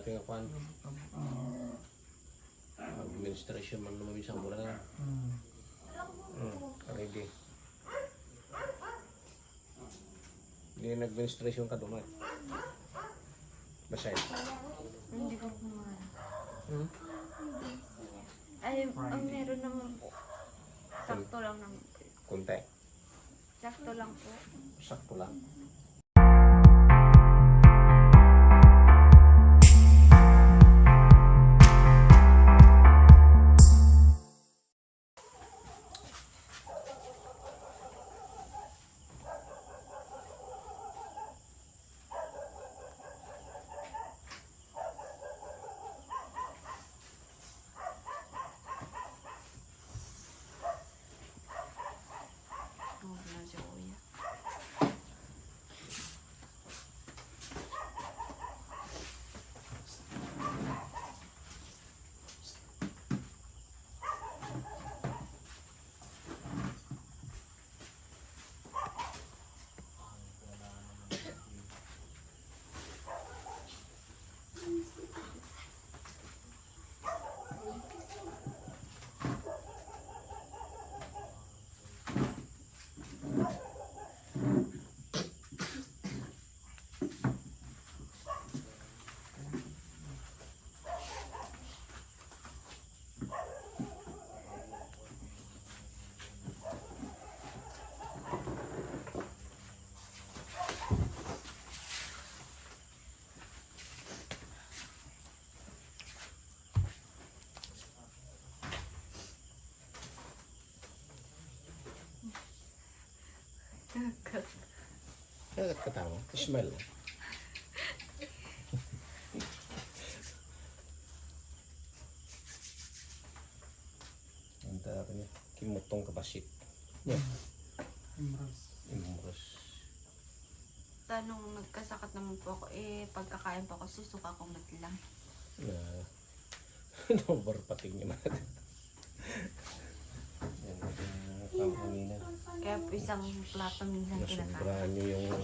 natin nga kuhan. Administration man naman isang bulan na. Ready. Hindi nag-administration ka doon. Basay. Hindi ko kumain. Ay, ang meron naman po. Sakto lang naman po. Kunti. Sakto lang po. Sakto lang. Wala si Kuya. Kaya katawa. Smell. Ang tawag niya. Kimutong kabasit. Yeah. Imros. Tanong nagkasakit naman po ako, pagkakain po ako, susuka ko lang. Overpating niya man. Yan ang kanina. Kaya po isang plato minsan kinakain. Nasobrahan niyo yung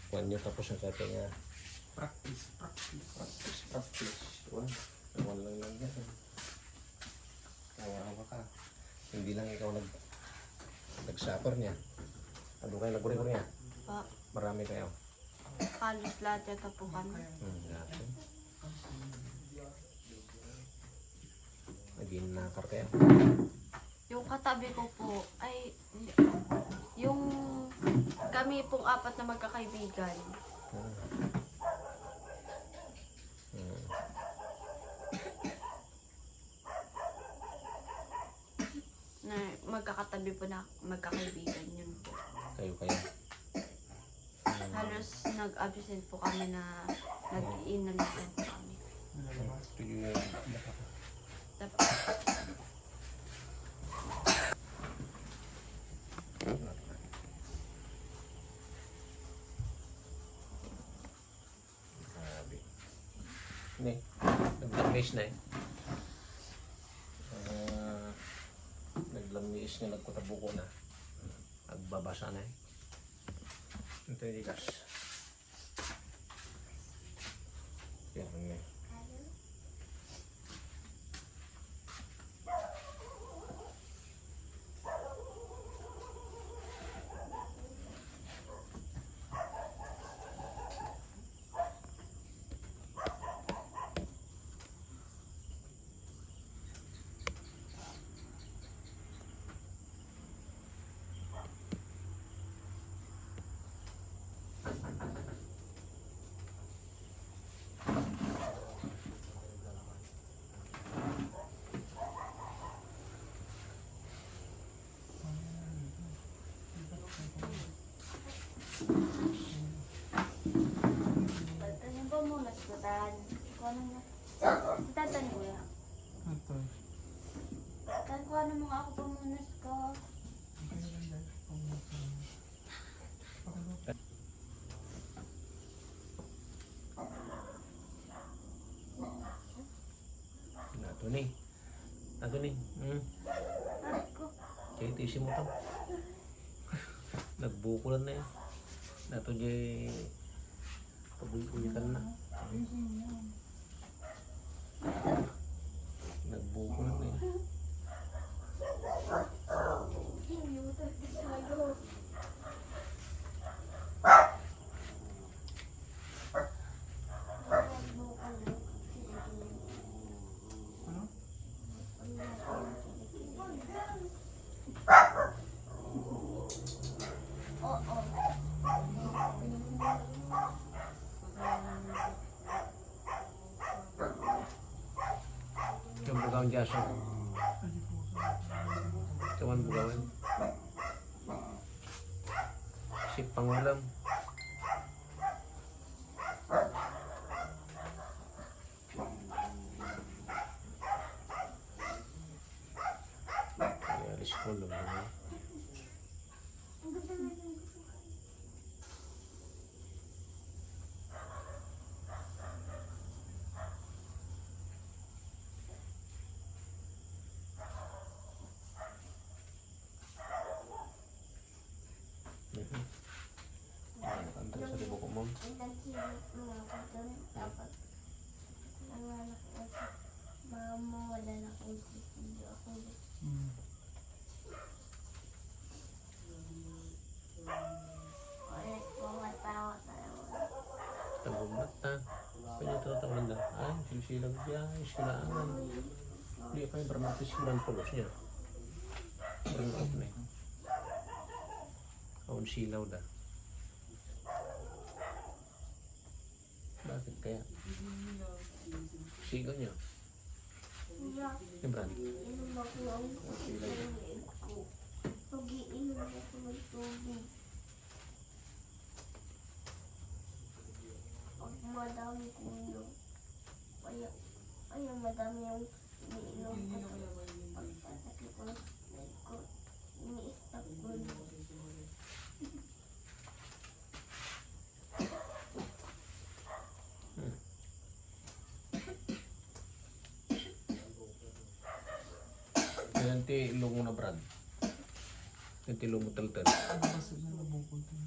kuhan niyo tapos ang kata niya. Practice. Ewan lang yan. Kawawa ka. Hindi lang ikaw nag-suffer niya. Ano kayo naguri-guri niya? Pa, Marami kayo. halos lahat yata po kami. Grabe. Nag-inakar kayo. Yung katabi ko po, ay, yung kami pong apat na magkakaibigan. Na magkakatabi po na magkakaibigan yun po. Kayo. Halos nag-absent po kami na nag-inalisan po kami. Ito yung Tapos, grabe. Hindi. Naglamis na eh. Naglamis nga nagkutabuko na. Nagbabasa na eh. Ito yung ikas. Yan eh. ano ba muna sa tan? Kung ano na? Tatan ko yan. Ito. Tan ko ano mga ako pa muna ka. Nato ni. Ay ko. Kaya tisin mo to. Nagbukulan na yan. Nato di pabuy-buy ka na. Nagbuko na eh. Ano? Yung bugawan dyan siya. Kaman bugawan. Si Pangulam. Alis ko lang. Antay sa libo ko mo. Mama, wala na akong sisiyo ako. Hmm. Ulit po, matawa tayo. Tagumat na. Kanya tatawin na. Ay, silsilang dyan. Silaan. Hindi pa yung dramatis yung pulos niya. Bring up na eh. Kaun silaw na. Bakit kaya? Sigaw niya. Yung brand. Inom ako ng tubig ko. Pag-iinom ako ng tubig. Pag madami ko inom. Kaya madami yung iniinom ko. Pagkasakit ko ng leg ko. Ini-stop ko. Yan ti ilong mo na brand. Yan ti ilong mo taltal. Ano kasi na nabukol ko?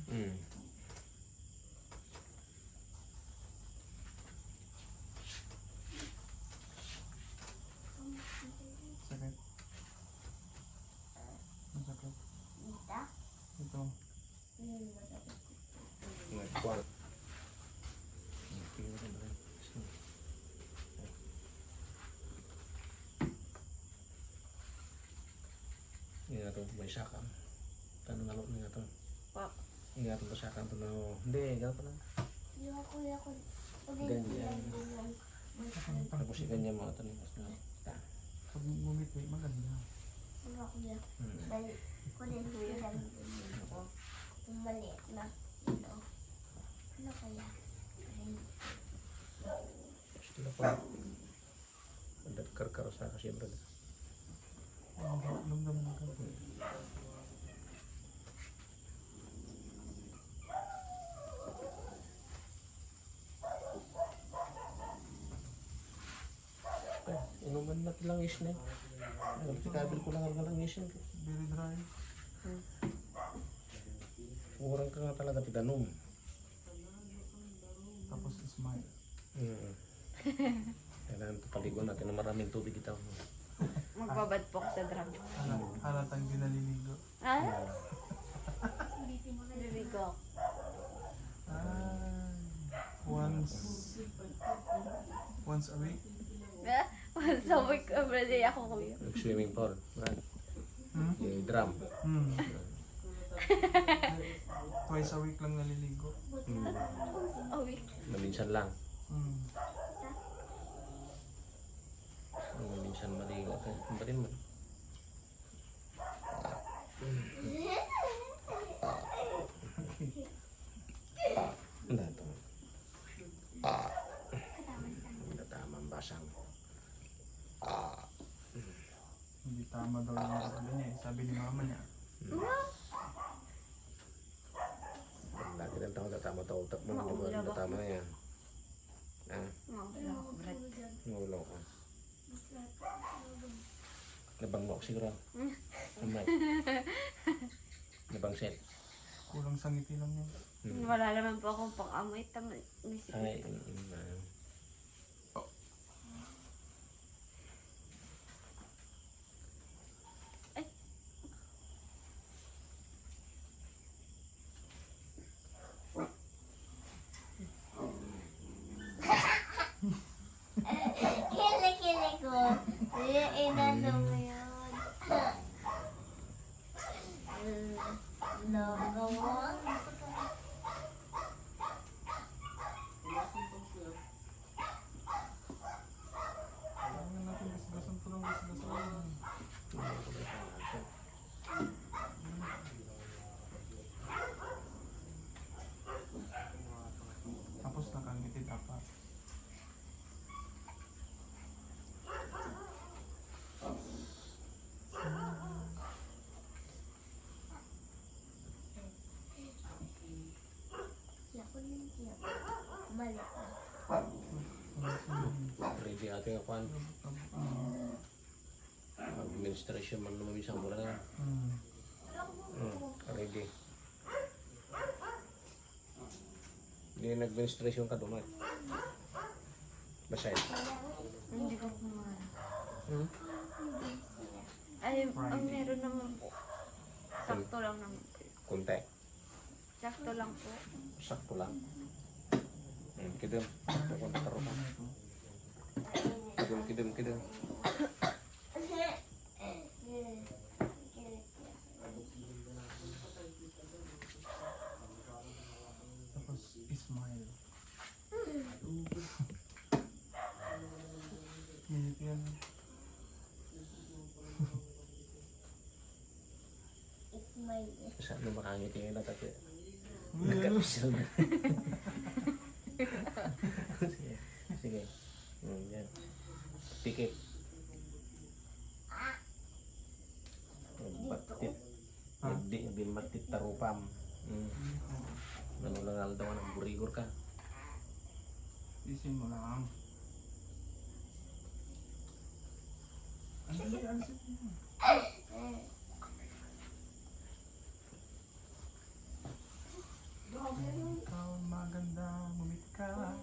Sakit. Masakit. Dita? Ito. Masakit. Nagkuhan. Ini nga to, may sakam. Tanong nga nga to. Pak. Ini nga to sa sakam to na. Hindi, gano'n pa lang. Yung kuya ko. Ganyan. Tapos ganyan mga tanong. Pag ngumit may maganda. Mga kuya. Dahil ko din kuya lang ko. Kung maliit na. Ito. Ano kaya? Gusto pa. Nagkarkaro sa kasi brad. Lumdam mo ka. Inuman na lang is na. Nagpikabil ko lang ang langis yun. Very dry. Urang ka nga talaga tiganom. Tapos smile. Kailangan paligon natin na maraming tubig ito. Magbabad po ako sa drum. Halatang di naliligo. Ha? Liligo. Once a week. Once a week everyday ako kuya. Nag-swimming pool. Right? Drum. Twice a week lang naliligo. A week. Maminsan lang. Hmm. Maminsan maligo. Ano ba rin mo? Ano ito? Tamang basang. Hindi tama daw yung sabi niya. Sabi ni mama niya. Lagi ng tao tama-tao. Tama na yan. Ngulo ka. Nabang mo siguro. Amay. Nabang set. Kulang sa ngiti lang yun. Wala naman po akong pang-amoy. Ay, Lagawan. Kailangan natin gasgasan to ng gasgasan. Tapos nakangiti dapat. Ako din siya. Balik na. Ready ating akuan. Administration man naman isang bulan na. Ready. Hindi nag-administration ka doon. Basahin. Hindi ko kumara. Hmm? Ay, ang meron naman po. Sakto lang naman po. Kunti. Sakto lang po. Sakto lang. Kidum. Takon na taro. Kidum. Tapos smile. Yan. It's my Saan mo makangiti ngayon na tapi? Ano? Nagkapisal na. Sige. Yan. Tikit. Batit. Hindi matit tarupam. Nanulangal daw ng burigor ka. Isin mo lang. Alisin mo. Ikaw maganda, ngumit ka.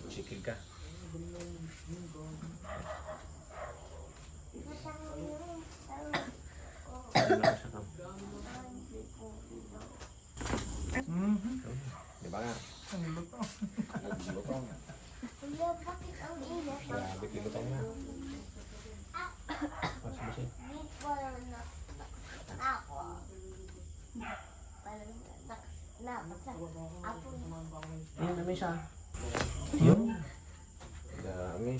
Sikig ka. Ano na sa kam? Di ba nga? Ang luto. Naglutong. Wala, bakit ang init? Grabe, tilutong na. Mas basi. Di ko na ako. Parang ako. Ayun, na may isa. Yun. Dami.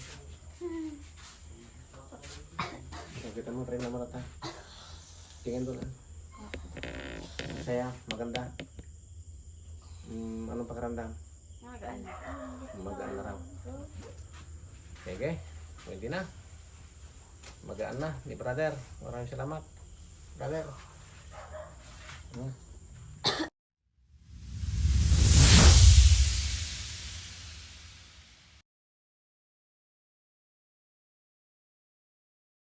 Kita mo, try na mo rata. Tingin doon. Saya, maganda. Anong pakiramdam? Magaan. Magaan na raw. Okay, pwede na. Magaan na ni brother. Maraming salamat. Brother.